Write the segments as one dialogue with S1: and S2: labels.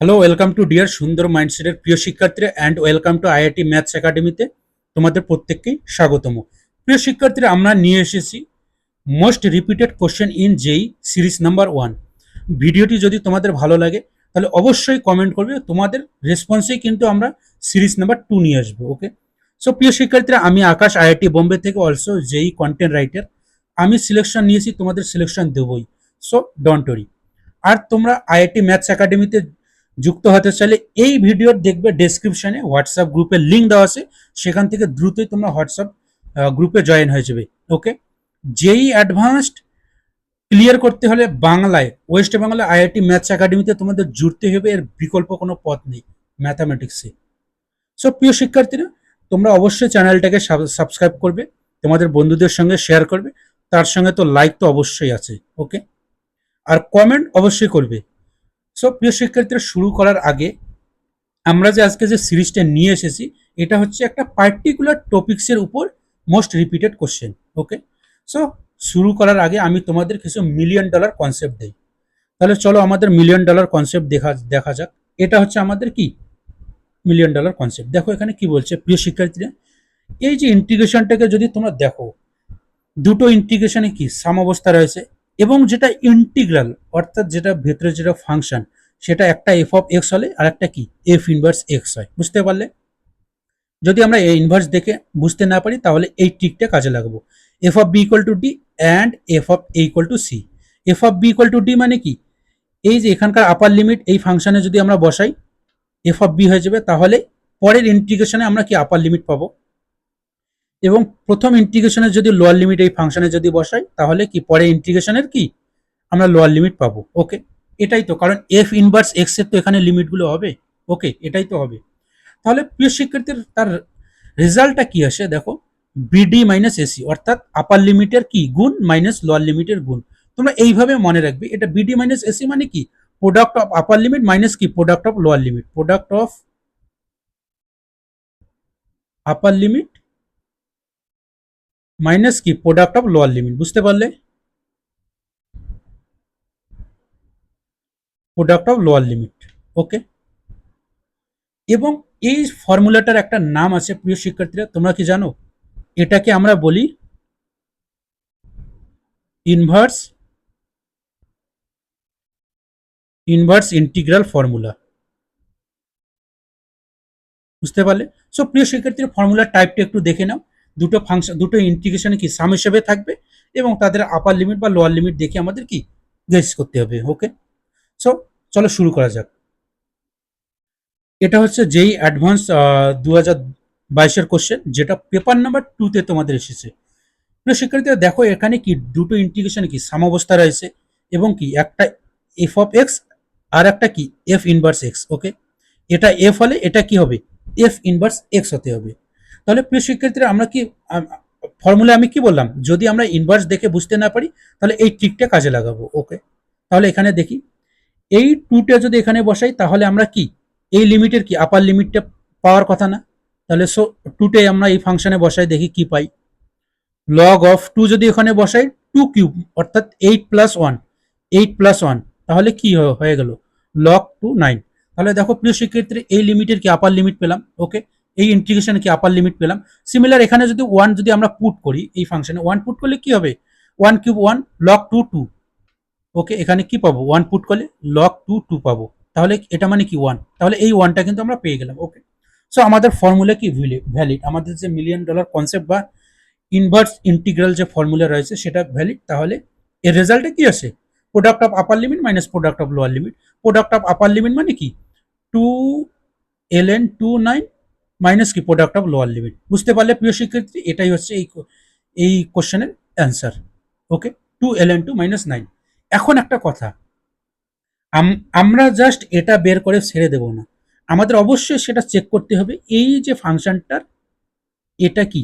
S1: Hello, welcome to deer সুন্দর মাইন্ডসেটের প্রিয় শিক্ষার্থীরা and welcome to IIT maths একাডেমিতে তোমাদের প্রত্যেককেই স্বাগতম। প্রিয় শিক্ষার্থীরা, আমরা নিয়ে এসেছি most repeated question in JEE series number 1। ভিডিওটি যদি তোমাদের ভালো লাগে তাহলে অবশ্যই কমেন্ট করবে, তোমাদের রেসপন্সেই কিন্তু আমরা সিরিজ নাম্বার 2 নিয়ে আসবো। ওকে, সো প্রিয় শিক্ষার্থীরা, আমি আকাশ, আইআইটি বোম্বে থেকে, অলসো জেই কন্টেন্ট রাইটার। আমি সিলেকশন নিয়েছি, তোমাদের সিলেকশন দেবই, সো ডোন্ট ওরি। আর তোমরা আইআইটি ম্যাথস একাডেমিতে যুক্ত হতে চাইলে এই ভিডিওর দেখবে ডেসক্রিপশনে হোয়াটসঅ্যাপ গ্রুপের লিঙ্ক দেওয়া আছে, সেখান থেকে দ্রুতই তোমরা হোয়াটসঅ্যাপ গ্রুপে জয়েন হয়ে যাবে। ওকে, যেই অ্যাডভান্সড ক্লিয়ার করতে হলে বাংলায়, ওয়েস্ট বেঙ্গলে আইআইটি ম্যাথস একাডেমিতে তোমাদের জুড়তে হবে, এর বিকল্প কোনো পথ নেই ম্যাথামেটিক্সে। সো প্রিয় শিক্ষার্থীরা, তোমরা অবশ্যই চ্যানেলটাকে সাবস্ক্রাইব করবে, তোমাদের বন্ধুদের সঙ্গে শেয়ার করবে, তার সঙ্গে তো লাইক তো অবশ্যই আছে। ওকে, আর কমেন্ট অবশ্যই করবে। সো প্রিয় শিক্ষার্থীরা, শুরু করার আগে আমরা যে আজকে যে সিরিজটা নিয়ে এসেছি, এটা হচ্ছে একটা পার্টিকুলার টপিক্সের উপর মোস্ট রিপিটেড কোশ্চেন। ওকে, সো শুরু করার আগে আমি তোমাদের কিছু মিলিয়ন ডলার কনসেপ্ট দেই। তাহলে চলো আমাদের মিলিয়ন ডলার কনসেপ্ট দেখা দেখা যাক। এটা হচ্ছে আমাদের কি মিলিয়ন ডলার কনসেপ্ট। দেখো এখানে কি বলছে প্রিয় শিক্ষার্থীরা, এই যে ইন্টিগ্রেশনটাকে যদি তোমরা দেখো, দুটো ইন্টিগ্রেশনে কি সাম্যাবস্থা রয়েছে, এবং যেটা ইন্টিগ্রাল অর্থাৎ যেটা ভেতরে যেটা ফাংশন, সেটা একটা এফ অফ এক্স হলে আর একটা কি এফ ইনভার্স এক্স হয়। বুঝতে পারলে? যদি আমরা এ ইনভার্স দেখে বুঝতে না পারি তাহলে এই ট্রিকটা কাজে লাগাবো। F of B equal to D and F of A equal to C. F of B equal to D মানে কি, এই যে এখানকার আপার লিমিট এই ফাংশনে যদি আমরা বসাই, এফ অফ বি হয়ে যাবে। তাহলে পরের ইন্টিগ্রেশনে আমরা কি আপার লিমিট পাবো, এবং প্রথম ইন্টিগ্রেশনের যদি লোয়ার লিমিট এই ফাংশনে যদি বসাই তাহলে কি পরের ইন্টিগ্রেশনের কি আমরা লোয়ার লিমিট পাবো। ওকে, এটাই তো, কারণ এফ ইনভার্স এক্স এর তো এখানে লিমিটগুলো হবে। ওকে, এটাই তো হবে। তাহলে প্রিয় শিক্ষার্থীর তার রেজাল্টটা কি আসে দেখো, বিডি মাইনাস এসি, অর্থাৎ আপার লিমিটের কি গুণ মাইনাস লোয়ার লিমিটের গুণ। তোমরা এইভাবে মনে রাখবে, এটা বিডি মাইনাস এসি মানে কি product of upper limit minus কি product of lower limit, product of upper limit minus কি প্রোডাক্ট অফ লোয়ার লিমিট। বুঝতে পারলে? Product of lower limit. Okay, এবং এই ফর্মুলাটার একটা নাম আছে প্রিয় শিক্ষার্থীরা, তোমরা কি জানো? এটাকে আমরা বলি ইনভার্স ইনভার্স ইন্টিগ্রাল ফর্মুলা। বুঝতে পারলে? সো প্রিয় শিক্ষার্থীরা, ফর্মুলার টাইপটা একটু দেখে নাও। দুটো ফাংশন, দুটো ইন্টিগ্রেশনে কি সাম হিসেবে থাকবে, এবং তাদের আপার লিমিট বা লোয়ার লিমিট দেখে আমাদের কি গেস করতে হবে। ওকে, সো চলো শুরু করা যাক। এটা হচ্ছে যেই অ্যাডভান্স 2022-এর কোশ্চেন, যেটা পেপার নাম্বার 2-তে তোমাদের এসেছে। প্রিয় শিক্ষার্থীরা দেখো, এখানে কি দুটো ইন্টিগ্রেশনে কি সাম্যাবস্থা রয়েছে, এবং কি একটা এফ অফ এক্স আর একটা কি এফ ইনভার্স এক্স। ওকে, এটা এফ হলে এটা কি হবে এফ ইনভার্স এক্স হতে হবে। তাহলে প্রিয় শিক্ষার্থীরা, আমরা কি ফর্মুলা আমি কি বললাম, যদি আমরা ইনভার্স দেখে বুঝতে না পারি তাহলে এই ট্রিকটা কাজে লাগাবো। ওকে, তাহলে এখানে দেখি, এই টুটা যদি এখানে বসাই তাহলে আমরা কি এই লিমিটের কি আপার লিমিটটা পাওয়ার কথা না। তাহলে সো টুটে আমরা এই ফাংশনে বসাই, দেখি কি পাই। লগ অফ টু যদি এখানে বসাই, টু কিউব অর্থাৎ 8+1, 8+1, তাহলে কি হয়ে গেল লগ টু 9। তাহলে দেখো প্রিয় শিক্ষার্থী, এই লিমিটের কি আপার লিমিট পেলাম। ওকে, এই ইন্টিগ্রেশনে কি আপার লিমিট পেলাম। সিমিলার এখানে যদি 1 যদি আমরা পুট করি এই ফাংশনে, 1 পুট করলে কি হবে 1 কিউব 1 লগ টু 2। ওকে, এখানে কি পাবো 1 পুট করলে লগ টু 2 পাবো। তাহলে এটা মানে কি 1, তাহলে এই 1টা কিন্তু আমরা পেয়ে গেলাম। ওকে, সো আমাদের ফর্মুলা কি ভ্যালিড, আমাদের যে মিলিয়ন ডলার কনসেপ্ট বা ইনভার্স ইন্টিগ্রাল যে ফর্মুলা রয়েছে সেটা ভ্যালিড। তাহলে এর রেজাল্টে কি আসে, product of upper limit minus product of lower limit. Product of upper limit মানে কি 2ln 29 মাইনাস কি প্রোডাক্ট অফ লোয়ার লিমিট। বুঝতে পারলে প্রিয় শিক্ষার্থী, এটাই হচ্ছে এই কোশ্চেনের অ্যান্সার। ওকে, 2ln 2 মাইনাস 9। এখন একটা কথা, আমরা জাস্ট এটা বের করে ছেড়ে দেব না, আমাদের অবশ্যই সেটা চেক করতে হবে এই যে ফাংশনটার এটা কি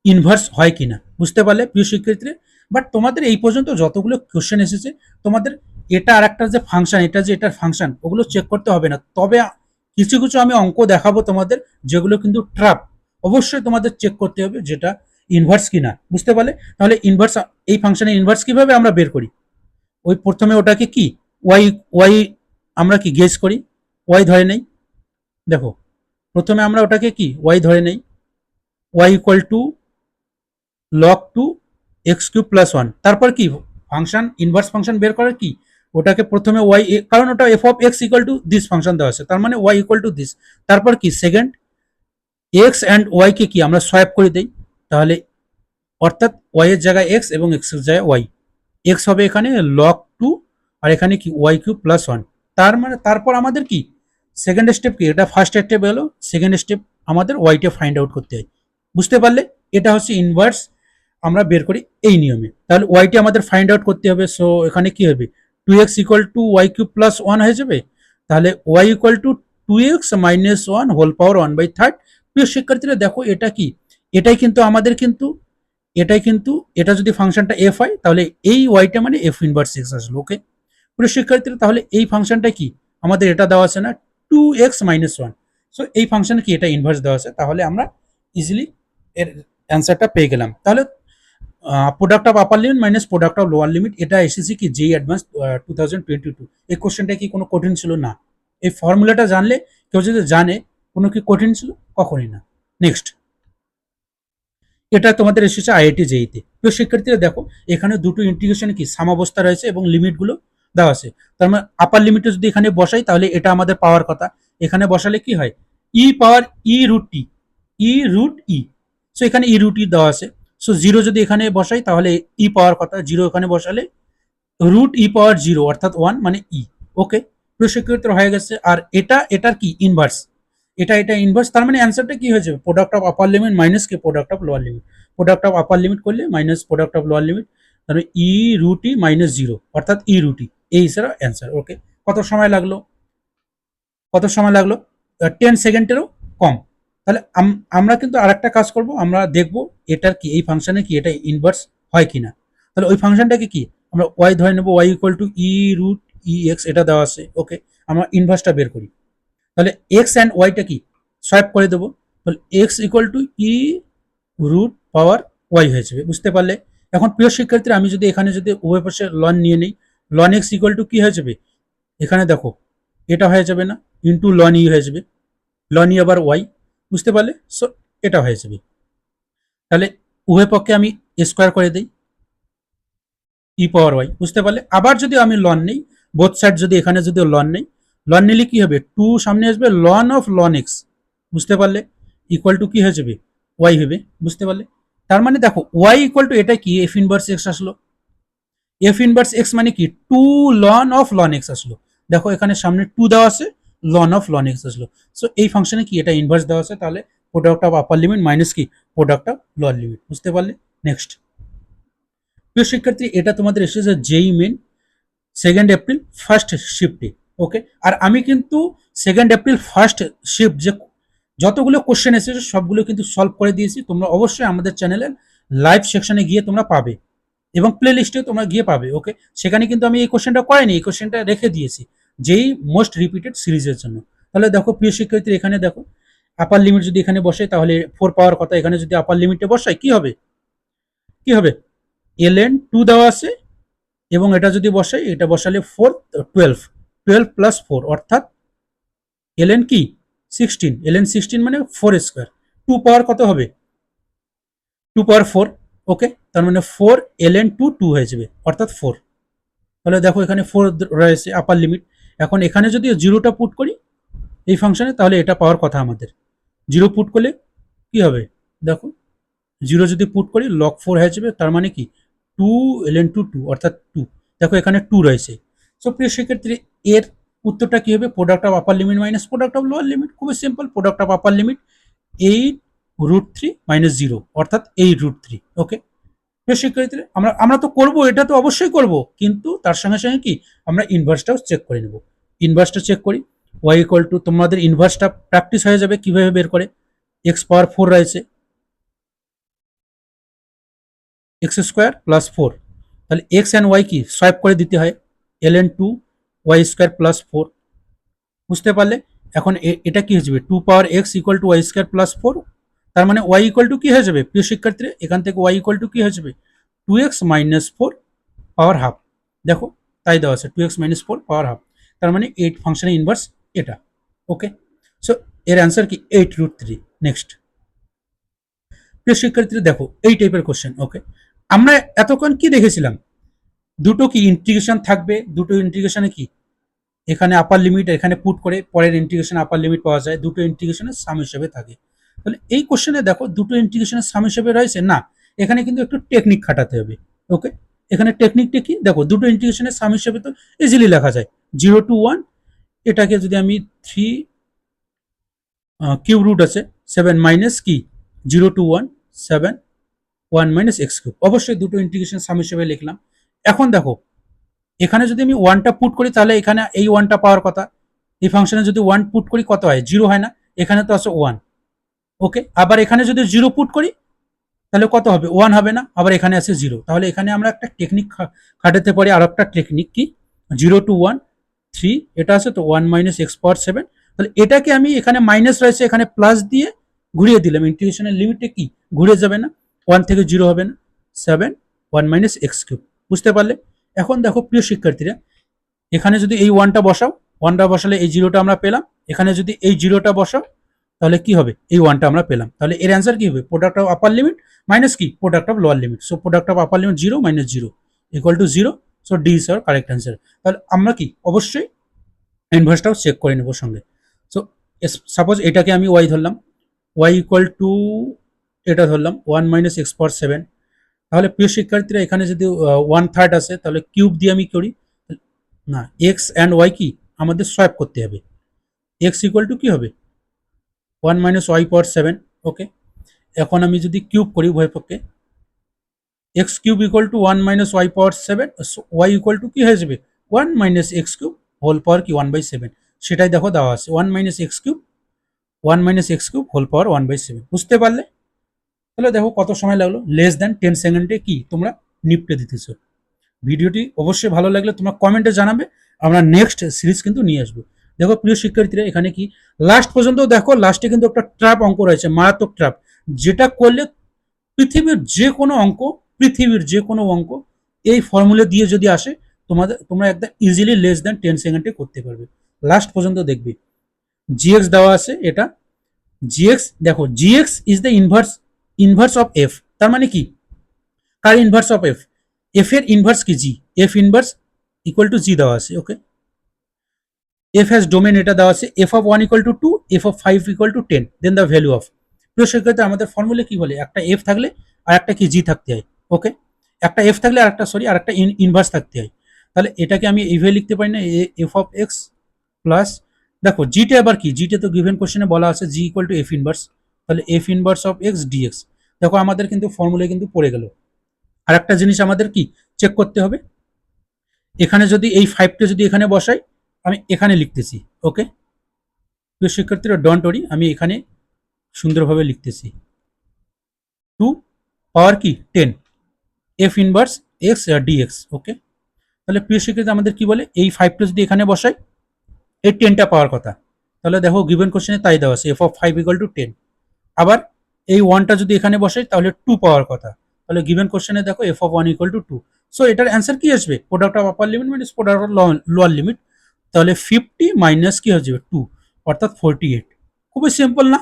S1: ইনভার্স হয় কিনা। বুঝতে পারলে প্রিয় শিক্ষার্থীরা? বাট তোমাদের এই পর্যন্ত যতগুলো কোশ্চেন এসেছে, তোমাদের এটা আর একটা যে ফাংশন, এটা যে এটার ফাংশন, ওগুলো চেক করতে হবে না। তবে কিছু কিছু আমি অঙ্ক দেখাবো তোমাদের, যেগুলো কিন্তু ট্র্যাপ, অবশ্যই তোমাদের চেক করতে হবে যেটা ইনভার্স কিনা। বুঝতে পারলে? তাহলে ইনভার্স, এই ফাংশনের ইনভার্স কিভাবে আমরা বের করি, ওই প্রথমে ওটাকে কি ওয়াই ওয়াই আমরা কি গেস করি, ওয়াই ধরে নেই, দেখো প্রথমে আমরা ওটাকে কি ওয়াই ধরে নেই, y equal to log two x cube plus one, তারপর কি ফাংশন ইনভার্স ফাংশন বের করার কি ওটাকে প্রথমে ওয়াই, কারণ ওটা F of x equal to this function দেওয়া আছে, তার মানে ওয়াই ইকুয়াল টু দিস, তারপর কি সেকেন্ড এক্স অ্যান্ড ওয়াই কে কি আমরা সোয়াপ করে দেই, তাহলে অর্থাৎ ওয়াই এর জায়গায় এক্স এবং এক্স এর জায়গায় ওয়াই, এক্স হবে এখানে লগ টু আর এখানে কি ওয়াই কিউব প্লাস ওয়ান, তার মানে তারপর আমাদের কি সেকেন্ড স্টেপ কি, এটা ফার্স্ট স্টেপ হলো, সেকেন্ড স্টেপ আমাদের ওয়াইটা ফাইন্ড আউট করতে হয়, বুঝতে পারলে এটা হচ্ছে ইনভার্স আমরা বের করি এই নিয়মে, তাহলে ওয়াইটা আমাদের ফাইন্ড আউট করতে হবে, সো এখানে কি হবে two x equal to y cube plus one হয়ে যাবে, তাহলে y equal to two x minus one whole power one by third. প্রিয় শিক্ষার্থীরা দেখো এটা কি, এটাই কিন্তু আমাদের কিন্তু এটাই কিন্তু এটা যদি ফাংশনটা এফ হয় তাহলে এই ওয়াইটা মানে এফ ইনভার্স এক্স আসলো। ওকে প্রিয় শিক্ষার্থীরা, তাহলে এই ফাংশনটা কি আমাদের এটা দেওয়া আছে না two x minus one, so এই ফাংশন কি এটা ইনভার্স দেওয়া আছে, তাহলে আমরা ইজিলি এর অ্যান্সারটা পেয়ে গেলাম। তাহলে product of upper limit minus product of lower limit, এটা এসেছে কি যেই অ্যাডভান্স 2022, এই কোশ্চেনটা কি কোনো কঠিন ছিল না, এই ফর্মুলাটা জানলে কেউ যদি জানে কোনো কি কঠিন ছিল, কখনই না। নেক্সট, এটা তোমাদের এসেছে আইআইটি জেইতে। প্রিয় শিক্ষার্থীরা দেখো এখানে দুটো ইন্টিগ্রেশনে কি সামাবস্থা রয়েছে এবং লিমিটগুলো দেওয়া আছে, তার মানে আপার লিমিটে যদি এখানে বসাই তাহলে এটা আমাদের পাওয়ার কথা, এখানে বসালে কি হয় ই পাওয়ার ই রুট টি, ই রুট ই, সো এখানে ই রুট ই দেওয়া আছে, সো জিরো যদি এখানে বসাই তাহলে ই পাওয়ার কথা, জিরো এখানে বসালে রুট ই পাওয়ার জিরো অর্থাৎ ওয়ান মানে ই। ওকে প্রিয় শিক্ষার্থীরা হয়ে গেছে, আর এটার কি ইনভার্স, এটা ইনভার্স, তার মানে অ্যান্সারটা কি হয়ে যাবে product of upper limit minus কি product of lower limit, product of upper limit করলে minus product of lower limit, তাহলে e root e minus zero অর্থাৎ ই রুট ই, এই হিসাবে অ্যান্সার। ওকে কত সময় লাগলো, কত সময় লাগলো 10 সেকেন্ডেরও কম। তাহলে আমরা কিন্তু আরেকটা কাজ করব, আমরা দেখব এটার কি এই ফাংশনে কি এটা ইনভার্স হয় কিনা, তাহলে ওই ফাংশনটাকে কি আমরা ওয়াই ধরে নেব, y equal to e root e x এটা দেওয়া আছে। ওকে আমরা ইনভার্সটা বের করি, তাহলে এক্স অ্যান্ড ওয়াইটা কি সোয়াপ করে দেবো, তাহলে x equal to e root power y হয়ে যাবে, বুঝতে পারলে। এখন প্রিয় শিক্ষার্থীরা আমি যদি এখানে যদি উভয় পাশে লন নিয়ে নিই, লন এক্স ইকুয়াল টু কি হয়ে যাবে, এখানে দেখো এটা হয়ে যাবে না ইন্টু লন ই হয়ে যাবে, লন ই আবার ওয়াই, বুঝতে পারলে, সো এটা হয়ে যাবে, তাহলে উভয় পক্ষে আমি স্কোয়ার করে দিই ই পাওয়ার ওয়াই, বুঝতে পারলে। আবার যদি আমি লন নেই বোথ সাইড, যদি এখানে যদি লন নেই, লন নিলে কি হবে টু সামনে আসবে লন অফ লন এক্স, বুঝতে পারলে, ইকুয়াল টু কি হয়ে যাবে ওয়াই হবে, বুঝতে পারলে। তার মানে দেখো ওয়াই ইকুয়াল টু এটা কি এফ ইনভার্স এক্স আসলো, এফ ইনভার্স এক্স মানে কি two ln of ln x আসলো, দেখো এখানে সামনে টু দেওয়া আছে লন অফ লন এক্স আসলো, সো এই ফাংশনে কি এটা ইনভার্স দেওয়া আছে, তাহলে product of upper limit minus কি প্রোডাক্ট অফ লোয়ার লিমিট, বুঝতে পারলে। নেক্সট, প্রিয় শিক্ষার্থী এটা তোমাদের এসেছে যেই মেন 2 এপ্রিল ফার্স্ট শিফটে। ওকে আর আমি কিন্তু 2 এপ্রিল ফার্স্ট শিফট যে যতগুলো কোশ্চেন এসেছে সবগুলো কিন্তু সলভ করে দিয়েছি, তোমরা অবশ্যই আমাদের চ্যানেলের লাইভ সেকশনে গিয়ে তোমরা পাবে এবং প্লে লিস্টেও তোমরা গিয়ে পাবে। ওকে সেখানে কিন্তু আমি এই কোশ্চেনটা করাইনি, এই কোশ্চেনটা রেখে দিয়েছি যেই মোস্ট রিপিটেড সিরিজের জন্য। তাহলে দেখো প্রিয় শিক্ষার্থী এখানে দেখো আপার লিমিট যদি এখানে বসে তাহলে ফোর পাওয়ার কথা, এখানে যদি আপার লিমিটে বসাই কি হবে, কি হবে এলএন টু দেওয়া আছে এবং এটা যদি বসাই এটা বসালে ফোর, 12, 12 প্লাস ফোর অর্থাৎ এলএন কি 16, এলএন 16 মানে ফোর স্কোয়ার, টু পাওয়ার কত হবে টু পাওয়ার ফোর। ওকে তার মানে ফোর এলএন টু টু হয়ে যাবে অর্থাৎ ফোর, তাহলে দেখো এখানে ফোর রয়েছে আপার লিমিট, এখন এখানে যদি জিরোটা পুট করি এই ফাংশনে তাহলে এটা পাওয়ার কথা আমাদের, জিরো পুট করলে কি হবে দেখো জিরো যদি পুট করি লক ফোর হয়ে যাবে, তার মানে কি টু এলএন টু টু অর্থাৎ টু, দেখো এখানে টু রয়েছে। সো প্রিয় সেক্ষেত্রে এর উত্তরটা কি হবে product of upper limit minus product of lower limit, খুবই simple, product of upper limit 8 √3 minus zero অর্থাৎ 8 √3। ওকে প্রিয় শিক্ষার্থীরা আমরা তো করবো, এটা তো অবশ্যই করব, কিন্তু তার সঙ্গে সঙ্গে কি আমরা ইনভার্সটাও চেক করে নেব, ইনভার্সটা চেক করি ওয়াই ইকুয়াল টু তোমাদের ইনভার্সটা প্র্যাকটিস হয়ে যাবে কিভাবে বের করে, এক্স পাওয়ার ফোর রয়েছে এক্স স্কোয়ার প্লাস ফোর, তাহলে এক্স অ্যান্ড ওয়াই কি সোয়াইপ করে দিতে হয় ln two y square plus four, বুঝতে পারলে। এখন এটা কি হয়ে যাবে two power x equal to y square plus four, তার মানে ওয়াই ইকুয়াল টু কি হয়ে যাবে প্রিয় শিক্ষার্থীরা, এখান থেকে ওয়াই ইকুয়াল টু কি হয়ে যাবে two x minus four power half, দেখো তাই দেওয়া আছে two x minus four power half, তার মানে এইট ফাংশনের ইনভার্স এটা। ওকে, সো এর অ্যান্সার কি 8√3। নেক্সট, প্রিয় শিক্ষার্থীরা দেখো এই টাইপের কোশ্চেন। ওকে, আমরা এতক্ষণ কি দেখেছিলাম, দুটো কি ইন্টিগ্রেশন থাকবে, দুটো ইন্টিগ্রেশনে কি এখানে আপার লিমিট এখানে পুট করে পরের ইন্টিগ্রেশন আপার লিমিট পাওয়া যায়, দুটো ইন্টিগ্রেশনের সাম হিসেবে থাকে। তাহলে এই কোশ্চেনে দেখো দুটো ইন্টিগ্রেশনের সাম হিসেবে রয়েছে না, এখানে কিন্তু একটু টেকনিক খাটাতে হবে। ওকে, এখানে টেকনিকটা কি দেখো, দুটো ইন্টিগ্রেশনের সাম হিসেবে তো ইজিলি লেখা যায় 0 to 1, এটাকে যদি আমি 3 কিউব রুট আছে 7 মাইনাস কি 0 to 1 7 1 মাইনাস এক্স কিউব, অবশ্যই দুটো ইন্টিগ্রেশন সাম হিসেবে লিখলাম। এখন দেখো এখানে যদি আমি ওয়ানটা পুট করি তাহলে এখানে এই ওয়ানটা পাওয়ার কথা, এই ফাংশনে যদি ওয়ান পুট করি কত হয়, জিরো হয় না, এখানে তো আছে ওয়ান। ওকে, আবার এখানে যদি জিরো পুট করি তাহলে কত হবে, ওয়ান হবে না, আবার এখানে আছে জিরো। তাহলে এখানে আমরা একটা টেকনিক খাটাতে পারি, আর একটা টেকনিক কি 0 to 1 3, এটা আছে তো 1 মাইনাস এক্স পাওয়ার 7, তাহলে এটাকে আমি এখানে মাইনাস রয়েছে এখানে প্লাস দিয়ে ঘুরিয়ে দিলাম, ইন্টিগ্রেশনের লিমিটে কি ঘুরে যাবে না, 1 থেকে 0 হবে না, 7 1 মাইনাস এক্স কিউব। বুঝতে পারলে? এখন দেখো প্রিয় শিক্ষার্থীরা, এখানে যদি এই ওয়ানটা বসাও, ওয়ানটা বসালে এই জিরোটা আমরা পেলাম, এখানে যদি এই জিরোটা বসাও তাহলে কি হবে, এই ওয়ানটা আমরা পেলাম। তাহলে এর অ্যান্সার কি হবে, product of upper limit minus কি product of lower limit. So product of upper limit 0 minus 0 equal to 0। So D is our correct answer. তাহলে আমরা কি অবশ্যই ইনভার্সটাও চেক করে নেব সঙ্গে। সো সাপোজ এটাকে আমি ওয়াই ধরলাম, ওয়াই ইকুয়াল টু এটা ধরলাম 1 মাইনাস এক্স পাওয়ার 7। তাহলে প্রিয় শিক্ষার্থীরা এখানে যদি 1/3 আসে তাহলে কিউব দিয়ে আমি করি না, এক্স অ্যান্ড ওয়াই কি আমাদের সোয়াপ করতে হবে, এক্স ইকুয়াল টু কি হবে 1 মাইনাস ওয়াই পাওয়ার 7। ওকে, এখন আমি যদি কিউব করি উভয় পক্ষে, x cube equal to 1 minus y power 7, y equal to কি হয়ে যাবে 1 minus x cube whole power কি 1/7, সেটাই দেখো দেওয়া আছে 1 minus x cube 1 minus x cube whole power 1/7। বুঝতে পারলে? তাহলে দেখো কত সময় লাগলো, লেস দ্যান 10 সেকেন্ডে কি তোমরা নিপটে দিতেছো। ভিডিওটি অবশ্যই ভালো লাগলে তোমরা কমেন্টে জানাবে, আমরা নেক্সট সিরিজ কিন্তু নিয়ে আসবো। দেখো প্রিয় শিক্ষার্থীরা এখানে কি লাস্ট পর্যন্ত দেখো, লাস্টে কিন্তু একটা ট্র্যাপ অঙ্ক রয়েছে, মারাত্মক ট্র্যাপ, যেটা করলে পৃথিবীর যে কোনো অঙ্ক, পৃথিবীর যে কোনো অঙ্ক এই ফর্মুলা দিয়ে যদি আসে তোমরা একদম ইজিলি লেস দ্যান 10 সেকেন্ডে করতে পারবে। লাস্ট পর্যন্ত দেখবে জিএক্স দেওয়া আছে, এটা জিএক্স দেখো, GX is the inverse inverse of F. তার মানে কি, কার ইনভার্স অফ এফ, এফ এর ইনভার্স কি জি, এফ ইনভার্স ইকুয়াল টু জি দেওয়া আছে। ওকে, এফ হ্যাজ ডোমেন এটা দেওয়া আছে, F of 1 equal to 2, F of 5 equal to 10, then the value of. প্রিয় শিক্ষার্থী আমাদের ফর্মুলা কি বলে, একটা এফ থাকলে আর একটা কি জি থাকতে হয়। ওকে, একটা এফ থাকলে আর একটা সরি আর একটা ইনভার্স থাকতে হয়। তাহলে এটাকে আমি এইভাবে লিখতে পারি না, এফ অফ এক্স প্লাস, দেখো জিটা আবার কি, জিটা তো গিভেন কোশ্চেনে বলা আছে g equal to f inverse, তাহলে f inverse of x dx. দেখো আমাদের কিন্তু ফর্মুলায় কিন্তু পড়ে গেল। আর একটা জিনিস আমাদের কি চেক করতে হবে, এখানে যদি এই 5টা যদি এখানে বসাই, আমি এখানে লিখতেছি। ওকে, প্রিয় শিক্ষার্থীরা ডন্ট ওরি, আমি এখানে সুন্দরভাবে লিখতেছি 2 পাওয়ার কি 10 এফ ইনভার্স এক্স ডিএক্স। ওকে, তাহলে প্রিয় শিক্ষার্থী আমাদের কি বলে, এই 5টা যদি এখানে বসাই, এই 10টা পাওয়ার কথা, তাহলে দেখো গিভেন কোশ্চেনে তাই দেওয়া আছে এফ অফ 5 ইকুয়াল টু 10। আবার এই 1টা যদি এখানে বসাই তাহলে 2 পাওয়ার কথা, তাহলে গিভেন কোশ্চেনে দেখো F of 1 equal to 2। So এটার অ্যান্সার কি আসবে, product of upper limit minus product of lower limit, তাহলে 50 মাইনাস কি হয়ে যাবে 2, অর্থাৎ 48। খুবই সিম্পল না?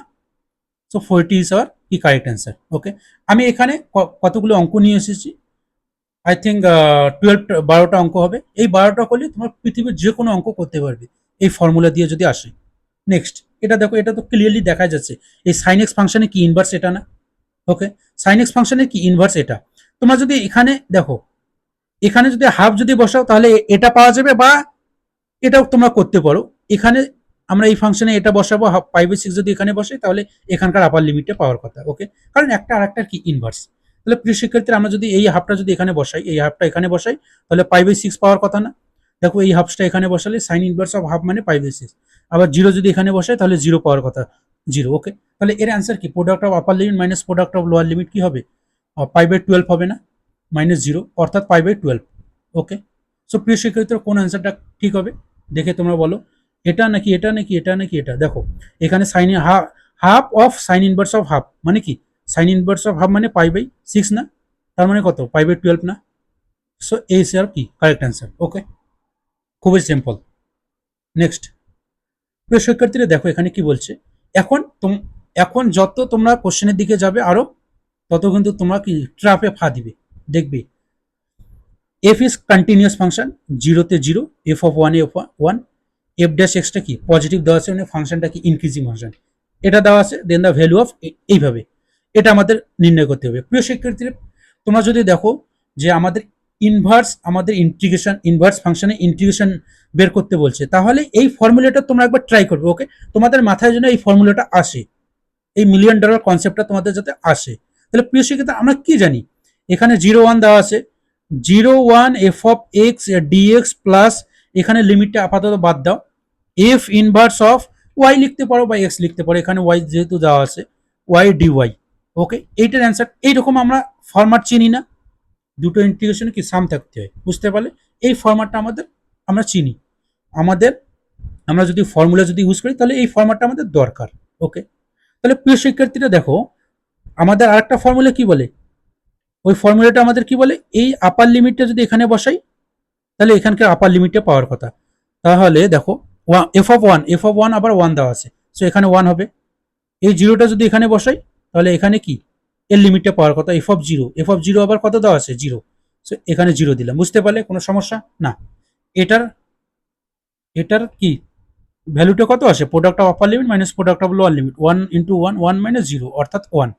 S1: সো 40 ইজ আওয়ার কি কারেক্ট অ্যান্সার। ওকে, আমি এখানে কতগুলো অঙ্ক নিয়ে এসেছি, আই থিঙ্ক 12টা অঙ্ক হবে, এই 12টা করলে তোমার পৃথিবীর যে কোনো অঙ্ক করতে পারবে এই ফর্মুলা দিয়ে যদি আসে। নেক্সট, এটা দেখো, এটা তো ক্লিয়ারলি দেখা যাচ্ছে এই সাইন এক্স ফাংশনে কি ইনভার্স এটা না। ওকে, সাইন এক্স ফাংশনে কি ইনভার্স এটা, তোমরা যদি এখানে দেখো, এখানে যদি হাফ যদি বসাও তাহলে এটা পাওয়া যাবে, বা এটাও তোমরা করতে পারো। এখানে আমরা এই ফাংশনে এটা বসাবো, 5/6 যদি এখানে বসে তাহলে এখানকার আপার লিমিটে পাওয়ার কথা। ওকে, কারণ একটা আর একটা কি ইনভার্স। তাহলে প্রিয় শিক্ষার্থী আমরা যদি এই হাফটা যদি এখানে বসাই, এই হাফটা এখানে বসাই, তাহলে 5/6 পাওয়ার কথা না। দেখো এই হাফটা এখানে বসালে সাইন ইনভার্স অফ হাফ মানে 5/6, আবার জিরো যদি এখানে বসাই তাহলে জিরো পাওয়ার কথা, জিরো। ওকে, তাহলে এর অ্যান্সার কি, product of upper limit minus product of lower limit কি হবে, 5/12 হবে না, মাইনাস জিরো, অর্থাৎ 5/12। ওকে, সো প্রিয় শিক্ষার্থীরা কোন অ্যান্সারটা ঠিক হবে দেখে তোমরা বলো, এটা নাকি এটা নাকি এটা নাকি এটা। দেখো এখানে sign half of sign inverse of half মানে কি, সাইন ইনভার্স অফ হাফ মানে 5/6 না, তার মানে কত 5/12 না। সো এই আর কি কারেক্ট অ্যান্সার। ওকে, খুবই সিম্পল। নেক্সট, প্রিয় শিক্ষার্থীরা দেখো এখানে কি বলছে, এখন এখন যত তোমরা কোশ্চেনের দিকে যাবে আরো তত কিন্তু তোমরা কি ট্রাপে ফা দিবে। দেখবে এফ ইজ কন্টিনিউয়াস ফাংশন, জিরোতে zero, F of one F one, F dash extra কি পজিটিভ দেওয়া আছে, মানে ফাংশনটা কি ইনক্রিজিং ফাংশন, এটা দেওয়া আছে, দেন দ্য ভ্যালু অফ, এইভাবে এটা আমাদের নির্ণয় করতে হবে। প্রিয় শিক্ষার্থীরা তোমরা যদি দেখো যে আমাদের ইন্টিগ্রেশন ইনভার্স ফাংশনে ইন্টিগ্রেশন বের করতে বলছে, তাহলে এই ফর্মুলাটা তোমরা একবার ট্রাই করবে। ওকে, তোমাদের মাথায় যেন এই ফর্মুলাটা আসে, এই মিলিয়ন ডলার কনসেপ্টটা তোমাদের যাতে আসে। তাহলে প্রিয় শিক্ষার্থী আমরা কি জানি, এখানে 0 1 দেওয়া আছে, 0 1 f of x dx plus, এখানে লিমিটটা আপাতত বাদ দাও, এফ ইনভার্স অফ ওয়াই লিখতে পারো বা এক্স লিখতে পারো, এখানে ওয়াই যেহেতু দেওয়া আছে ওয়াই ডি ওয়াই। ওকে, এইটার অ্যান্সার এইরকম আমরা ফরম্যাট চিনি না, দুটো ইন্টিগ্রেশনে কি সাম থাকতে হয়, বুঝতে পারলে এই ফরম্যাটটা আমরা চিনি, আমাদের আমরা যদি ফর্মুলা যদি ইউজ করি তাহলে এই ফরম্যাটটা আমাদের দরকার। ওকে, তাহলে প্রিয় শিক্ষার্থীরা দেখো আমাদের আরেকটা ফর্মুলা কি বলে, ওই ফর্মুলাটা আমাদের কি বলে, এই আপার লিমিটটা যদি এখানে বসাই তাহলে এখানকার আপার লিমিটটা পাওয়ার কথা। তাহলে দেখো এফ অফ ওয়ান আবার ওয়ান দেওয়া আছে, সো এখানে ওয়ান হবে। এই জিরোটা যদি এখানে বসাই তাহলে এখানে কি এর লিমিটটা পাওয়ার কথা, এফ অফ জিরো আবার কত দেওয়া আছে, জিরো, সো এখানে জিরো দিলাম। বুঝতে পারলে কোনো সমস্যা না। এটার এটার কি ভ্যালুটা কত আসে, product of upper limit minus product of lower limit, one into one, one minus zero অর্থাৎ ওয়ান।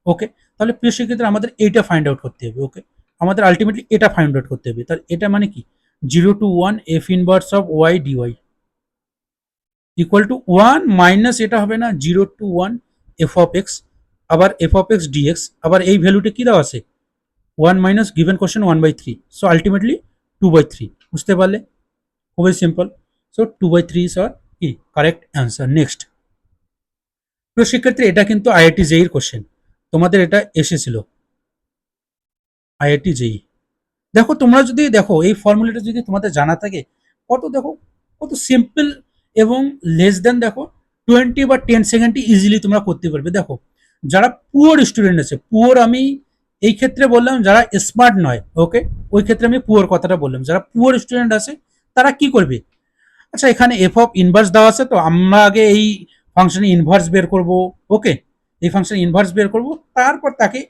S1: ওকে, তাহলে প্রিয় সেক্ষেত্রে আমাদের এইটা ফাইন্ড আউট করতে হবে। ওকে, আমাদের আলটিমেটলি এটা ফাইন্ড আউট করতে হবে। তাহলে এটা মানে কি 0 to 1 f inverse of y dy equal to one minus, এটা হবে না 0 to 1 এফ অফ এক্স, আবার এফ অফ এক্স ডিএক্স, আবার এই ভ্যালুটা কি দেওয়া আছে one minus given question 1/3, so ultimately 2/3। বুঝতে পারলে, খুবই সিম্পল। সো 2/3 ইজ আর কি কারেক্ট অ্যান্সার। নেক্সট প্রিয় শিক্ষার্থী, এটা কিন্তু আইআইটি জেইর কোশ্চেন, তোমাদের এটা এসেছিল আইআইটি জেই। দেখো তোমরা যদি দেখো এই ফর্মুলাটা যদি তোমাদের জানা থাকে, কত দেখো কত সিম্পল এবং লেস দেন দেখো 20 বা 10 সেকেন্ডে ইজিলি তোমরা করতে পারবে। দেখো যারা পুয়ার স্টুডেন্ট আছে, পুয়ার আমি এই ক্ষেত্রে বললাম যারা স্মার্ট নয়, ওকে, ওই ক্ষেত্রে আমি পুয়ার কথাটা বললাম, যারা পুয়ার স্টুডেন্ট আছে তারা কি করবে, আচ্ছা এখানে এফ অফ ইনভার্স দেওয়া আছে, তো আমরা আগে এই ফাংশনে ইনভার্স বের করব। ওকে, এই ফাংশনে ইনভার্স বের করব, তারপর তাকে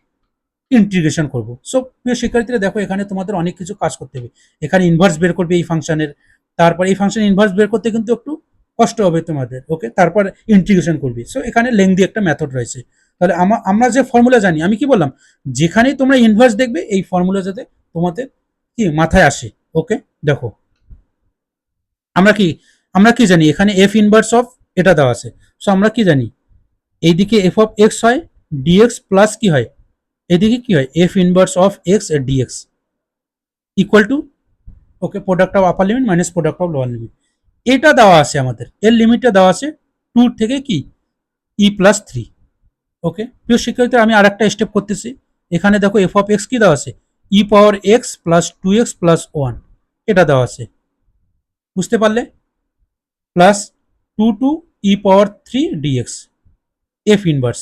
S1: ইন্টিগ্রেশন করব। সো প্রিয় শিক্ষার্থীরা দেখো এখানে তোমাদের অনেক কিছু কাজ করতে হবে, এখানে ইনভার্স বের করবে এই ফাংশনের, তারপর এই ফাংশন ইনভার্স বের করতে কিন্তু একটু কষ্ট হবে তোমাদের। ওকে, তারপর ইন্টিগ্রেশন করবে। সো এখানে লেংদি একটা মেথড রয়েছে। তাহলে আমরা যে ফর্মুলা জানি, আমি কি বললাম, যেখানেই তোমরা ইনভার্স দেখবে এই ফর্মুলা যাতে তোমাদের কি মাথায় আসে। ওকে, দেখো আমরা কি জানি, এখানে এফ ইনভার্স অফ এটা দেওয়া আছে, সো আমরা কি জানি এইদিকে এফ অফ এক্স হয় ডিএক্স প্লাস কি হয়, এদিকে কি হয় f inverse of x dx equal to, okay, product of upper limit minus product of lower limit, এটা দেওয়া আছে আমাদের, এর লিমিটটা দেওয়া আছে 2 থেকে কি E+3। ওকে, প্রিয় শিক্ষার্থী আমি আর একটা স্টেপ করতেছি, এখানে দেখো এফ অফ এক্স কি দেওয়া আছে e power x plus 2x plus 1, এটা দেওয়া আছে, বুঝতে পারলে, plus 2 to E⁻³ dx F inverse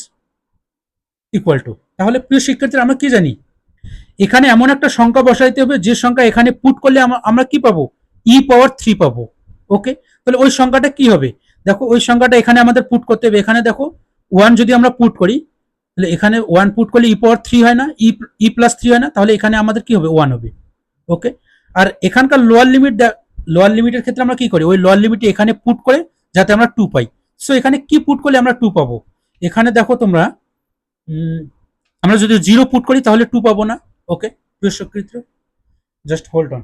S1: equal to, তাহলে প্রিয় শিক্ষার্থীরা আমরা কি জানি, এখানে এমন একটা সংখ্যা বসাইতে হবে যে সংখ্যা এখানে পুট করলে আমরা কি পাবো E⁻³ পাবো। ওকে, তাহলে ওই সংখ্যাটা কি হবে, দেখো ওই সংখ্যাটা এখানে আমাদের পুট করতে হবে, এখানে দেখো 1 যদি আমরা পুট করি তাহলে এখানে 1 পুট করলে E⁻³ হয় না, E+3 হয় না, তাহলে এখানে আমাদের কি হবে 1 হবে। ওকে, আর এখানকার লোয়ার লিমিটের ক্ষেত্রে আমরা কি করি, ওই লোয়ার লিমিটে এখানে পুট করে যাতে আমরা 2 পাই। সো এখানে কি পুট করলে আমরা 2 পাবো, এখানে দেখো তোমরা আমরা যদি 0 পুট করি তাহলে 2 পাবো না। ওকে, প্রিয় শিক্ষার্থী জাস্ট হোল্ড অন,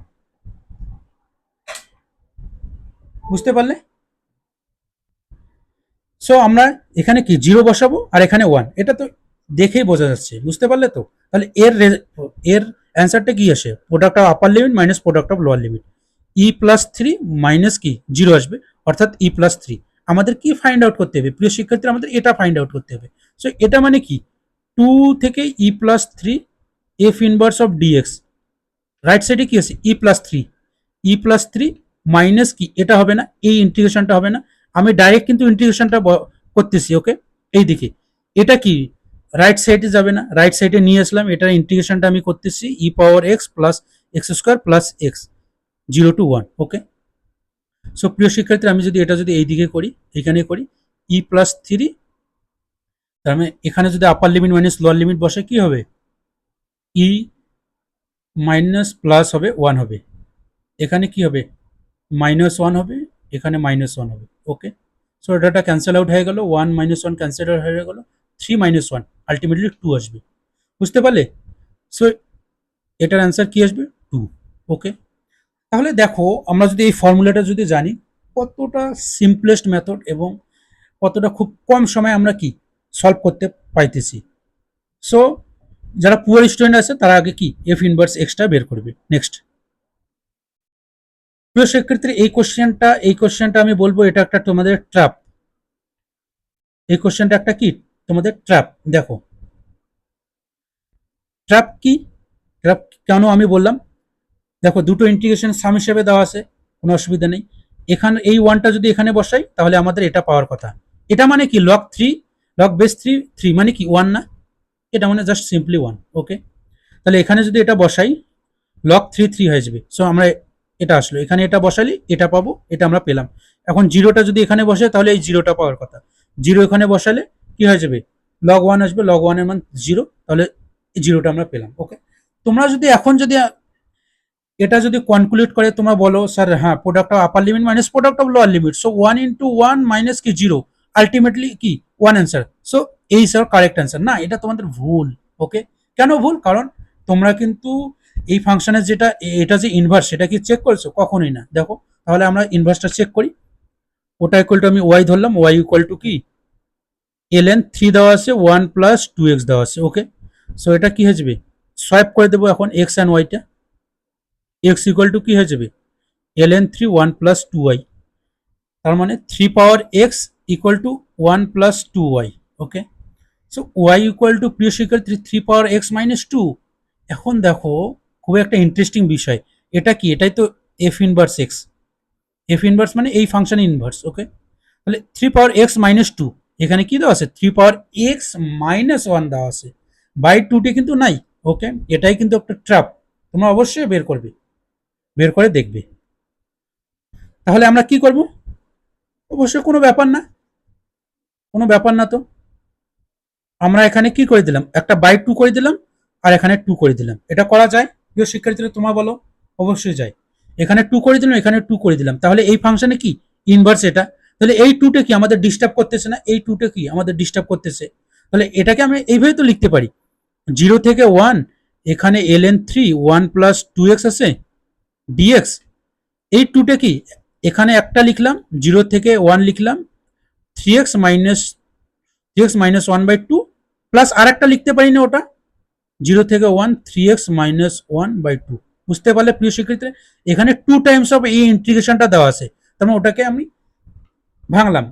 S1: বুঝতে পারলে, সো আমরা এখানে কি 0 বসাবো আর এখানে 1, এটা তো দেখেই বোঝা যাচ্ছে, বুঝতে পারলে তো। তাহলে এর অ্যান্সারটা কি আসে, product of upper limit minus product of lower limit, E+3 minus কি 0 আসবে, অর্থাৎ E+3। আমাদের কি ফাইন্ড আউট করতে হবে প্রিয় শিক্ষার্থী, আমাদের এটা ফাইন্ড আউট করতে হবে। সো এটা মানে কি 2 থেকে E+3 f inverse of dx, right সাইডে কি আছে E+3 মাইনাস কি, এটা হবে না, এই ইন্টিগ্রেশনটা হবে না, আমি ডাইরেক্ট কিন্তু ইন্টিগ্রেশনটা করতেছি। ওকে, এই দিকে এটা কি রাইট সাইডে যাবে না, রাইট সাইডে নিয়ে আসলাম, এটার ইন্টিগ্রেশনটা আমি করতেছি E⁻x plus x² plus x 0 to 1। Okay, so প্রিয় শিক্ষার্থী, আমি যদি এটা যদি এইদিকে করি, এখানে করি e+3, তার মানে এখানে যদি আপার লিমিট মাইনাস লোয়ার লিমিট বসে কি হবে, ই মাইনাস প্লাস হবে 1 হবে, এখানে কি হবে -1 হবে, এখানে -1 হবে। ওকে, সো এটা ক্যান্সেল আউট হয়ে গেল, 1 -1 ক্যান্সেল আউট হয়ে গেল, 3 -1 আলটিমেটলি 2 আসবে। বুঝতে পারলে? সো এটার অ্যান্সার কি আসবে, 2। ওকে, তাহলে দেখো আমরা যদি এই ফর্মুলাটা যদি জানি, কতটা সিম্পলেস্ট মেথড এবং কতটা খুব কম সময়ে আমরা কি সলভ করতে পাইতেছি। সো যারা পুয়ার স্টুডেন্ট আছে তারা আগে কি এফ ইনভার্স এক্সটা বের করবে। নেক্সট, প্রিয় শিক্ষার্থী, এই কোশ্চেনটা আমি বলবো এটা একটা তোমাদের ট্র্যাপ। এই কোশ্চেনটা একটা কি তোমাদের ট্র্যাপ। দেখো ট্র্যাপ কি, ট্র্যাপ কেন আমি বললাম, দেখো দুটো ইন্টিগ্রেশন সাম হিসেবে দেওয়া আছে, কোনো অসুবিধা নেই। এখানে এই ওয়ানটা যদি এখানে বসাই তাহলে আমাদের এটা পাওয়ার কথা। এটা মানে কি log 3, লগ বেস 3, 3 মানে কি 1 না, এটা মানে জাস্ট সিম্পলি 1। ওকে, তাহলে এখানে যদি এটা বসাই log 3 3 হয়ে যাবে। সো আমরা এটা আসলো, এখানে এটা বসালি এটা পাবো, এটা আমরা পেলাম। এখন জিরোটা যদি এখানে বসে তাহলে এই জিরোটা পাওয়ার কথা, জিরো এখানে বসালে কি হয়ে যাবে, log 1 আসবে, log 1 এর মান 0, তাহলে জিরোটা আমরা পেলাম। ওকে, তোমরা যদি এখন যদি এটা যদি কনক্লুড করে তোমরা বলো স্যার হ্যাঁ product of upper limit minus product of lower limit, so 1 × 1 minus কি 0, আলটিমেটলি কি 1 অ্যান্সার। সো এই স্যার কারেক্ট অ্যান্সার না, এটা তোমাদের ভুল। ওকে, কেন ভুল, কারণ তোমরা কিন্তু এই ফাংশনের যেটা এটা যে ইনভার্স সেটা কি চেক করেছো, কখনোই না। দেখো তাহলে আমরা ইনভার্সটা চেক করি, ওটা ইকুয়াল টু আমি ওয়াই ধরলাম, ওয়াই ইকুয়াল টু কি ln 3 দেওয়া আছে, 1 + 2x দেওয়া আছে। ওকে, সো এটা কি হয়ে যাবে, সোয়াইপ করে দেবো এখন এক্স অ্যান্ড ওয়াইটা, এক্স ইকুয়াল টু কি হয়ে যাবে ln 3 1 + 2y, তার মানে 3 পাওয়ার x equal to 1 + 2y। Okay, so y equal to প্রিয় শিক্ষার্থী 3 পাওয়ার x - 2। এখন দেখো খুব একটা ইন্টারেস্টিং বিষয়, এটা কি, এটাই তো F inverse x, F inverse মানে এই ফাংশনের ইনভার্স। ওকে, তাহলে 3 পাওয়ার x - 2, এখানে কি দেওয়া আছে 3 পাওয়ার x - 1 দেওয়া আছে, বাই 2টি কিন্তু নাই। ওকে, এটাই কিন্তু একটা ট্র্যাপ, তোমরা অবশ্যই বের করবে, বের করে দেখবে। তাহলে আমরা কি করব, অবশ্যই কোনো ব্যাপার না, কোনো ব্যাপার না। তো আমরা এখানে কি করে দিলাম, একটা বাই 2 করে দিলাম আর এখানে 2 করে দিলাম, এটা করা যায় প্রিয় শিক্ষার্থীরা, তোমরা বলো। অবশ্যই যায়, এখানে 2 করে দিলাম, এখানে 2 করে দিলাম, তাহলে এই ফাংশনে কি ইনভার্স এটা, তাহলে এই 2টা কি আমাদের ডিস্টার্ব করতেছে না, এই 2টা কি আমাদের ডিস্টার্ব করতেছে, তাহলে এটাকে আমি এইভাবে তো লিখতে পারি 0 থেকে 1, এখানে ln 3 1 + 2x আছে dx, এই 2টা কি এখানে একটা লিখলাম, 0 থেকে 1 লিখলাম 3x - 1/2, প্লাস আর একটা লিখতে পারি না ওটা 0 থেকে 1 3x - 1/2। বুঝতে পারলে প্রিয় শিক্ষার্থী, এখানে 2 টাইমস অফ এই ইন্টিগ্রেশনটা দেওয়া আছে, তার মানে ওটাকে আমি ভাঙলাম,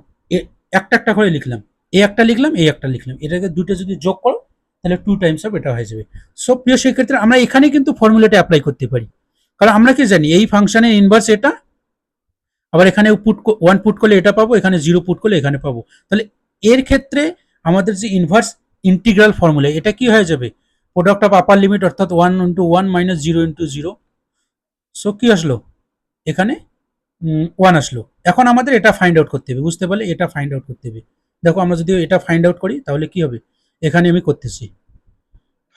S1: একটা একটা করে লিখলাম, এই একটা লিখলাম, এই একটা লিখলাম, এটাকে দুটো যদি যোগ করো তাহলে 2 টাইমস অফ এটা হয়ে যাবে। সো প্রিয় শিক্ষার্থী, আমরা এখানে কিন্তু ফর্মুলাটা অ্যাপ্লাই করতে পারি, কারণ আমরা কি জানি এই ফাংশনের ইনভার্স এটা, আবার এখানে পুট 1 পুট করলে এটা পাবো, এখানে 0 পুট করলে এখানে পাবো, তাহলে এর ক্ষেত্রে আমাদের যে ইনভার্স ইন্টিগ্রাল ফর্মুলা এটা কি হয়ে যাবে, প্রোডাক্ট অফ আপার লিমিট অর্থাৎ 1 × 1 - 0 × 0। সো কি আসলো এখানে 1 আসলো। এখন আমাদের এটা ফাইন্ড আউট করতে হবে, বুঝতে পারলে এটা ফাইন্ড আউট করতে হবে। দেখো আমরা যদি এটা ফাইন্ড আউট করি তাহলে কি হবে, এখানে আমি করতেছি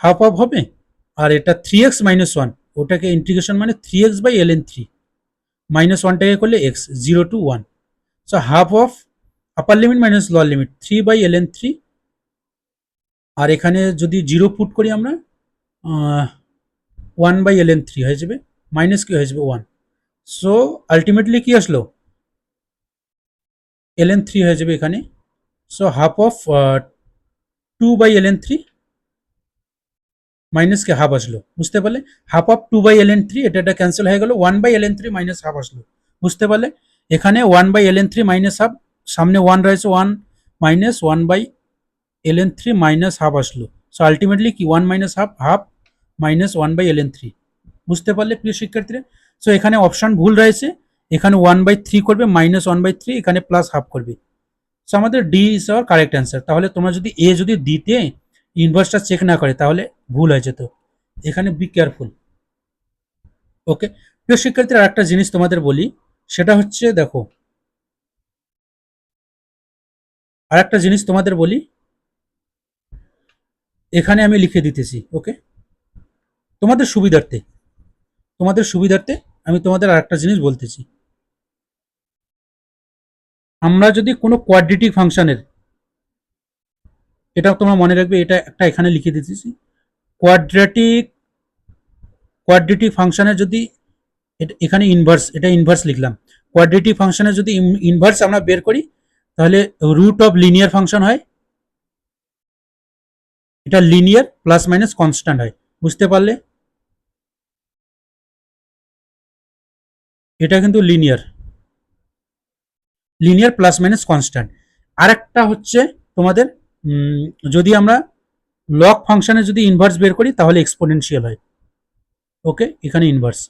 S1: হাফ অফ হবে, আর এটা 3x - 1, ওটাকে ইন্টিগ্রেশন মানে 3x/ln 3, -1টাকে করলে x, 0 to 1, so half of upper limit minus lower limit 3/ln 3, আর এখানে যদি 0 পুট করি আমরা 1/ln 3 হয়ে যাবে, মাইনাস কি হয়ে যাবে 1। সো আলটিমেটলি কি আসলো ln 3 হয়ে যাবে এখানে। So half of 2/ln 3 minus K half আসলো, বুঝতে পারলে হাফ অফ 2/ln 3, এটা ক্যান্সেল হয়ে গেল, 1/ln 3 মাইনাস হাফ আসলো, বুঝতে পারলে এখানে 1/ln 3 মাইনাস হাফ, সামনে 1 রয়েছে, 1 মাইনাস 1/ln 3 মাইনাস হাফ আসলো। সো আলটিমেটলি কি 1 minus half, half minus 1/ln 3, বুঝতে পারলে প্রিয় শিক্ষার্থীরা। সো এখানে অপশন ভুল রয়েছে, এখানে 1/3 করবে, -1/3, এখানে প্লাস হাফ করবে। সো আমাদের D is our correct answer. তাহলে তোমরা যদি এ যদি দিতে ইনভার্সটা চেক না করে তাহলে ভুল হয়ে যেত, এখানে বি কেয়ারফুল। ওকে, প্রিয় শিক্ষার্থীরা আরেকটা জিনিস তোমাদের বলি, সেটা হচ্ছে দেখো, আর একটা জিনিস তোমাদের বলি, এখানে আমি লিখে দিতেছি, ওকে, তোমাদের সুবিধার্থে, তোমাদের সুবিধার্থে আমি তোমাদের আর একটা জিনিস বলতেছি। আমরা যদি কোনো কোয়াড্রেটিক ফাংশনের, এটা তোমরা মনে রাখবে, এটা একটা এখানে লিখে দিতেছি, কোয়াড্রেটিক কোয়াড্রেটিক ফাংশনের যদি এখানে ইনভার্স, এটা ইনভার্স লিখলাম, কোয়াড্রেটিক ফাংশনের যদি ইনভার্স আমরা বের করি, তাহলে রুট অফ লিনিয়ার ফাংশন হয়, এটা লিনিয়ার প্লাস মাইনাস কনস্ট্যান্ট হয়। বুঝতে পারলে? এটা কিন্তু linear, linear plus minus constant. আরেকটা হচ্ছে তোমাদের, যদি আমরা লগ ফাংশনের যদি ইনভার্স বের করি তাহলে এক্সপোনেনশিয়াল হয়। ওকে, এখানে ইনভার্স,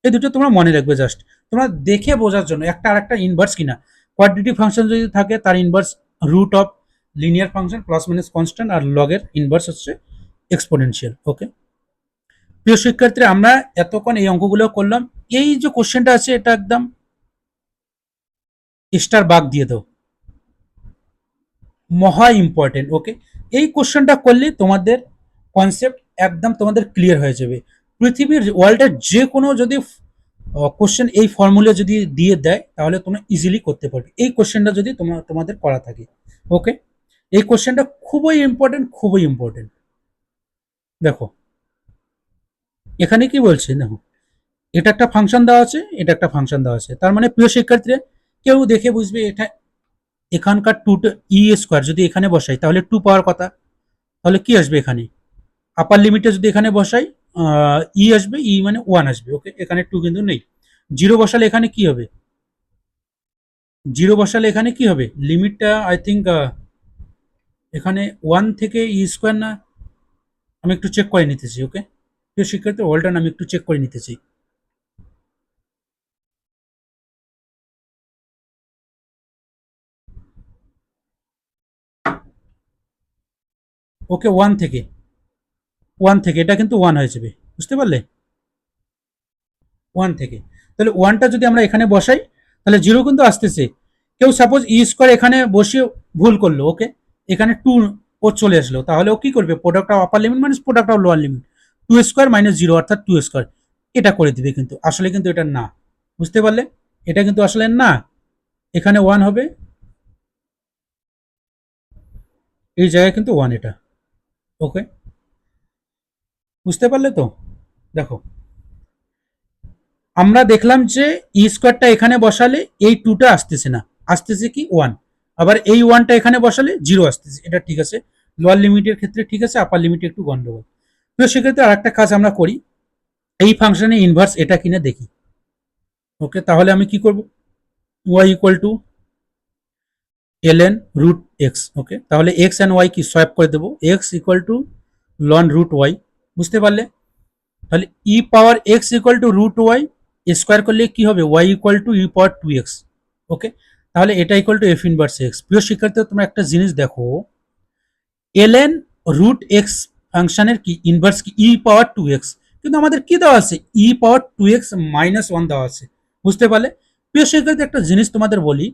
S1: এই দুটো তোমরা মনে রাখবে, জাস্ট তোমরা দেখে বোঝার জন্য, একটা আরেকটা ইনভার্স কিনা। কোয়াড্রেটিক ফাংশন যদি থাকে তার inverse root of linear function plus minus constant, আর লগের ইনভার্স হচ্ছে এক্সপোনেনশিয়াল। ওকে, প্রিয় শিক্ষার্থীরা, আমরা এতক্ষণ এই অঙ্কগুলো করলাম। এই যে কোশ্চেনটা আছে এটা একদম স্টার বাগ দিয়ে দাও, মহা ইম্পর্টেন্ট। ওকে, এই কোশ্চেনটা করলে তোমাদের কনসেপ্ট একদম তোমাদের ক্লিয়ার হয়ে যাবে। পৃথিবীর ওয়ার্ল্ডের যে কোনো যদি কোশ্চেন এই ফর্মুলা যদি দিয়ে দেয় তাহলে তোমরা ইজিলি করতে পারবে, এই কোশ্চেনটা যদি তোমাদের করা থাকে। ওকে, এই কোশ্চেনটা খুবই ইম্পর্টেন্ট, খুবই ইম্পর্টেন্ট। দেখো এখানে কি বলছে, দেখো এটা একটা ফাংশন দেওয়া আছে, এটা একটা ফাংশন দেওয়া আছে, তার মানে প্রিয় শিক্ষার্থীরা কেউ দেখে বুঝবে এটা এখানকার টু ই স্কোয়ার যদি এখানে বসাই তাহলে টু পাওয়ার কথা, তাহলে কি আসবে এখানে, আপার লিমিটে যদি এখানে বসাই ই আসবে, ই মানে ওয়ান আসবে। ওকে, এখানে টু কিন্তু নেই। জিরো বসালে এখানে কি হবে, জিরো বসালে এখানে কি হবে, লিমিটটা আই থিঙ্ক এখানে ওয়ান থেকে ই স্কোয়ার না, আমি একটু চেক করে নিতেছি। ওকে, প্রিয় শিক্ষার্থী ওয়ালটান আমি একটু চেক করে নিতেছি। ওকে, ওয়ান থেকে এটা কিন্তু ওয়ান হয়ে যাবে, বুঝতে পারলে, ওয়ান থেকে। তাহলে ওয়ানটা যদি আমরা এখানে বসাই তাহলে জিরো কিন্তু আসতেছে। কেউ সাপোজ ই স্কোয়ার এখানে বসিয়ে ভুল করলো, ওকে, এখানে টু ও চলে আসলো, তাহলে ও কি করবে, product of upper limit minus product of lower limit, two square minus zero অর্থাৎ টু স্কোয়ার, এটা করে দিবে, কিন্তু আসলে কিন্তু এটা না। বুঝতে পারলে, এটা কিন্তু আসলে না, এখানে ওয়ান হবে, এই জায়গায় কিন্তু ওয়ান এটা। ওকে, বুঝতে পারলে তো? দেখো আমরা দেখলাম যে ই স্কোয়ারটা এখানে বসালে এই টুটা আসতেছে না, আসতেছে কি ওয়ান, আবার এই ওয়ানটা এখানে বসালে জিরো আসতেছে, এটা ঠিক আছে, লোয়ার লিমিটের ক্ষেত্রে ঠিক আছে, আপার লিমিটে একটু গন্ডগোল। তো সেক্ষেত্রে আর একটা কাজ আমরা করি, এই ফাংশনে ইনভার্স এটা কিনে দেখি। ওকে, তাহলে আমি কি করব, y equal to L N root x. Okay, তাহলে এক্স অ্যান্ড ওয়াই কি সোয়াপ করে দেবো, x equal to ln root y. বুঝতে পারলে, তাহলে e power x equal to root y, square করলে কি হবে, y equal to e power two x. Okay, তাহলে এটা equal to f inverse x. প্রিয় শিক্ষার্থী তোমরা একটা জিনিস দেখো, এল এন রুট এক্স ফাংশনের কি ইনভার্স কি ই পাওয়ার টু এক্স, কিন্তু আমাদের কি দেওয়া আছে, e power two x minus one দেওয়া আছে। বুঝতে পারলে, প্রিয় শিক্ষার্থী একটা জিনিস তোমাদের বলি,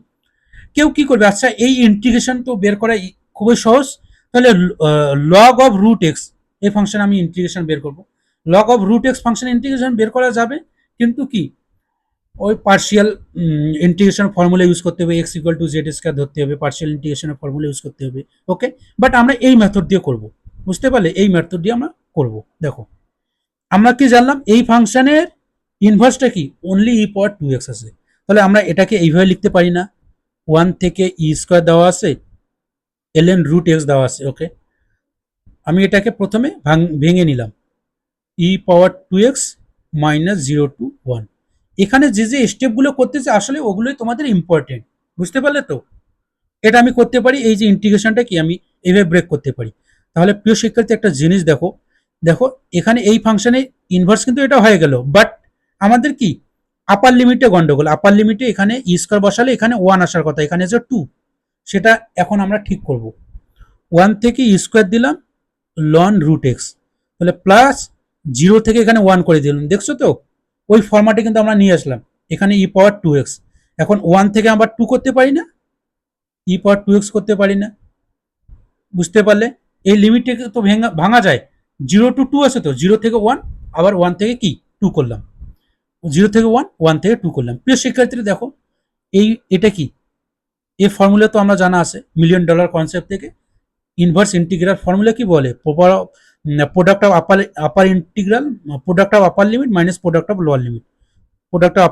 S1: কেউ কি করবে, আচ্ছা এই ইন্টিগ্রেশন তো বের করা খুবই সহজ, তাহলে লগ অফ রুট এক্স এই ফাংশন আমি ইন্টিগ্রেশন বের করব, log of root x function integration বের করা যাবে, কিন্তু কি ওই পার্শিয়াল ইন্টিগ্রেশন ফর্মুলা ইউজ করতে হবে, x equal to Z square ধরতে হবে, পার্শিয়াল ইন্টিগ্রেশনের ফর্মুলা ইউজ করতে হবে। ওকে, বাট আমরা এই মেথড দিয়ে করব। বুঝতে পারলে, এই মেথড দিয়ে আমরা করব। দেখো আমরা কি জানলাম, এই ফাংশনের ইনভার্সটা কি, অনলি ই পাওয়ার টু এক্স আছে, তাহলে আমরা এটাকে এইভাবে লিখতে পারি না, ওয়ান থেকে ই স্কোয়ার দেওয়া আছে, এল এন রুট এক্স দেওয়া আছে। ওকে, আমি এটাকে প্রথমে ভেঙে নিলাম, e power two x minus zero to one. এখানে যে যে স্টেপগুলো করতেছে আসলে ওগুলোই তোমাদের ইম্পর্টেন্ট। বুঝতে পারলে তো, এটা আমি করতে পারি, এই যে ইন্টিগ্রেশনটা কি আমি এইভাবে ব্রেক করতে পারি। তাহলে প্রিয় শিক্ষার্থী একটা জিনিস দেখো, দেখো এখানে এই ফাংশনে ইনভার্স কিন্তু এটা হয়ে গেল, বাট আমাদের কি আপার লিমিটে গন্ডগোল, আপার লিমিটে এখানে ই স্কোয়ার বসালে এখানে ওয়ান আসার কথা, এখানে যে টু, সেটা এখন আমরা ঠিক করব। ওয়ান থেকে ই স্কোয়ার দিলাম লন রুট এক্স, তাহলে প্লাস জিরো থেকে এখানে ওয়ান করে দিলাম, দেখছো তো, ওই ফরম্যাটে কিন্তু আমরা নিয়ে আসলাম। এখানে ই পাওয়ার টু এক্স। এখন ওয়ান থেকে আবার টু করতে পারি না, ই পাওয়ার টু এক্স করতে পারি না। বুঝতে পারলে? এই লিমিটটাকে তো ভাঙা যায়। জিরো টু টু আছে তো, জিরো থেকে ওয়ান, আবার ওয়ান থেকে কি টু করলাম, জিরো থেকে ওয়ান, ওয়ান থেকে টু করলাম। প্রিয় শিক্ষার্থীরা দেখো, এটা কি, এই ফর্মুলা তো আমরা জানা আছে মিলিয়ন ডলার কনসেপ্ট থেকে। ইনভার্স ইন্টিগ্রাল ফর্মুলা কি বলে? Product of upper integral, product of upper limit minus product of lower limit. Product of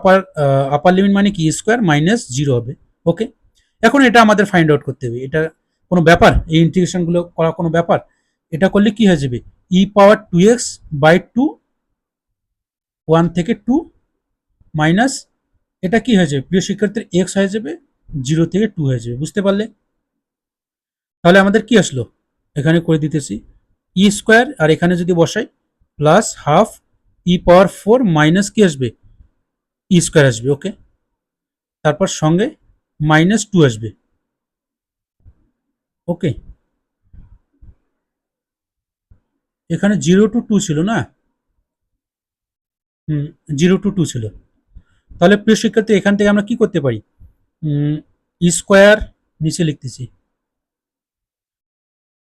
S1: upper limit মানে কি, স্কোয়ার মাইনাস জিরো হবে। ওকে, এখন এটা আমাদের ফাইন্ড আউট করতে হবে। এটা কোনো ব্যাপার? এই ইন্টিগ্রেশনগুলো করা কোনো ব্যাপার? এটা করলে কি হয়ে যাবে, e power two x by two, one থেকে টু, মাইনাস এটা কি হয়ে যাবে প্রিয় শিক্ষার্থীর, এক্স হয়ে যাবে, জিরো থেকে টু হয়ে যাবে। বুঝতে পারলে? তাহলে আমাদের কি আসলো, এখানে করে দিতেছি ই স্কোয়ার, আর এখানে যদি বসাই প্লাস হাফ ই পাওয়ার ফোর মাইনাস কি আসবে, ই স্কোয়ার আসবে। ওকে, তারপর সঙ্গে মাইনাস টু আসবে। ওকে, এখানে জিরো টু টু ছিল না? হুম, জিরো টু টু ছিল। তাহলে প্রিয় শিক্ষার্থী এখান থেকে আমরা কি করতে পারি, ই স্কোয়ার নিচে লিখতেছি,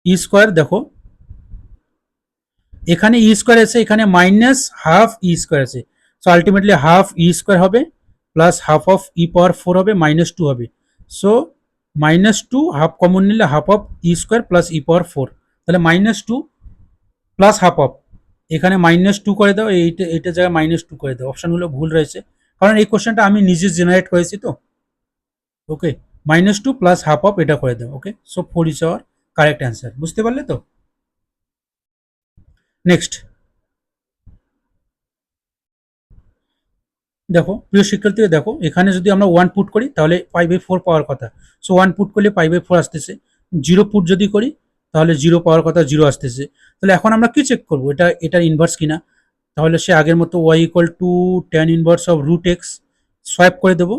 S1: ই স্কোয়ার দেখো এখানে ই স্কোয়ার আছে, এখানে মাইনাস হাফ ই স্কোয়ার আছে। So ultimately half e square হবে plus half of e power four হবে, মাইনাস টু হবে। So minus two, half common নিলে half of e square plus e power four. তাহলে minus two plus half of, এখানে minus two করে দাও, এইটা জায়গায় মাইনাস টু করে দাও। অপশনগুলো ভুল রয়েছে, কারণ এই কোশ্চেনটা আমি নিজে জেনারেট করেছি তো। Okay, minus two plus half of এটা করে দাও। Okay, so four is our correct answer. বুঝতে পারলে তো? নেক্সট দেখো প্রিয় শিক্ষার্থীরা, দেখো এখানে যদি আমরা ওয়ান পুট করি তাহলে পাই বাই ফোর পাওয়ার কথা। সো ওয়ান পুট করলে পাই বাই ফোর আসতেছে। জিরো পুট যদি করি তাহলে জিরো পাওয়ার কথা, জিরো আসতেছে। তাহলে এখন আমরা কি চেক করবো, এটার ইনভার্স কিনা? তাহলে সে আগের মতো y equal to tan inverse of root x swipe করে দেবো,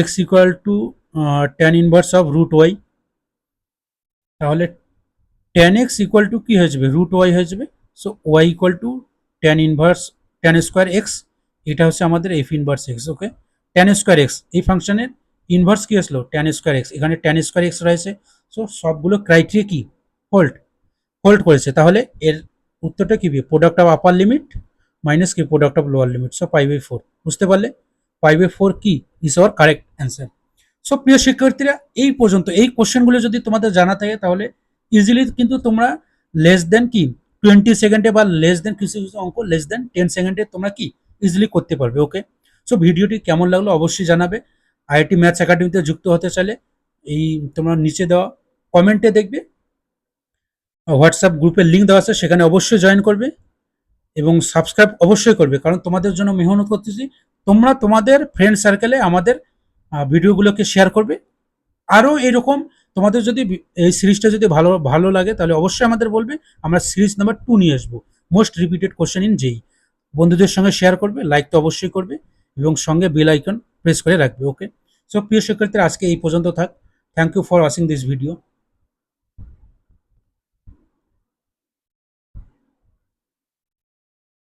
S1: x equal to tan inverse of root y. তাহলে ট্যান এক্স ইকুয়াল টু কি হয়ে যাবে, রুট ওয়াই হয়ে যাবে। So y equal to tan inverse tan square x, এটা হচ্ছে আমাদের f inverse x. Okay, tan square x, এই ফাংশনের ইনভার্স কি আসলো, ট্যান স্কোয়ার এক্স। এখানে ট্যান স্কোয়ার এক্স রয়েছে। সো সবগুলো ক্রাইটেরিয়া কি, হোল্ড, হোল্ড করেছে। তাহলে এর উত্তরটা কি, product of upper limit minus কি, product of lower limit. So pi by four. বুঝতে পারলে? পাই বাই ফোর কি is our correct answer. So প্রিয় শিক্ষার্থীরা, এই পর্যন্ত এই কোশ্চেনগুলো যদি তোমাদের জানা থাকে তাহলে ইজিলি কিন্তু তোমরা লেস দেন কি 20 সেকেন্ডে, বা লেস দেন কিছু কিছু অঙ্ক লেস দেন 10 সেকেন্ডে তোমরা কি ইজিলি করতে পারবে। ওকে, সো ভিডিওটি কেমন লাগলো অবশ্যই জানাবে। আইআইটি ম্যাথস একাডেমিতে যুক্ত হতে চাইলে এই তোমরা নিচে দেওয়া কমেন্টে দেখবে হোয়াটসঅ্যাপ গ্রুপের লিঙ্ক দেওয়া আছে, সেখানে অবশ্যই জয়েন করবে এবং সাবস্ক্রাইব অবশ্যই করবে, কারণ তোমাদের জন্য মেহনত করতেছি। তোমরা তোমাদের ফ্রেন্ড সার্কেলে আমাদের ভিডিওগুলোকে শেয়ার করবে। আরও এরকম তোমাদের যদি এই সিরিজটা যদি ভালো ভালো লাগে তাহলে অবশ্যই আমাদের বলবে, আমরা সিরিজ নাম্বার 2 নিয়ে আসবো, মোস্ট রিপিটেড কোশ্চেন ইন যেই। বন্ধুদের সঙ্গে শেয়ার করবে, লাইক তো অবশ্যই করবে এবং সঙ্গে বেল আইকন প্রেস করে রাখবে। ওকে, সো প্রিয় শিক্ষার্থীরা আজকে এই পর্যন্ত থাক। Thank you for watching this video.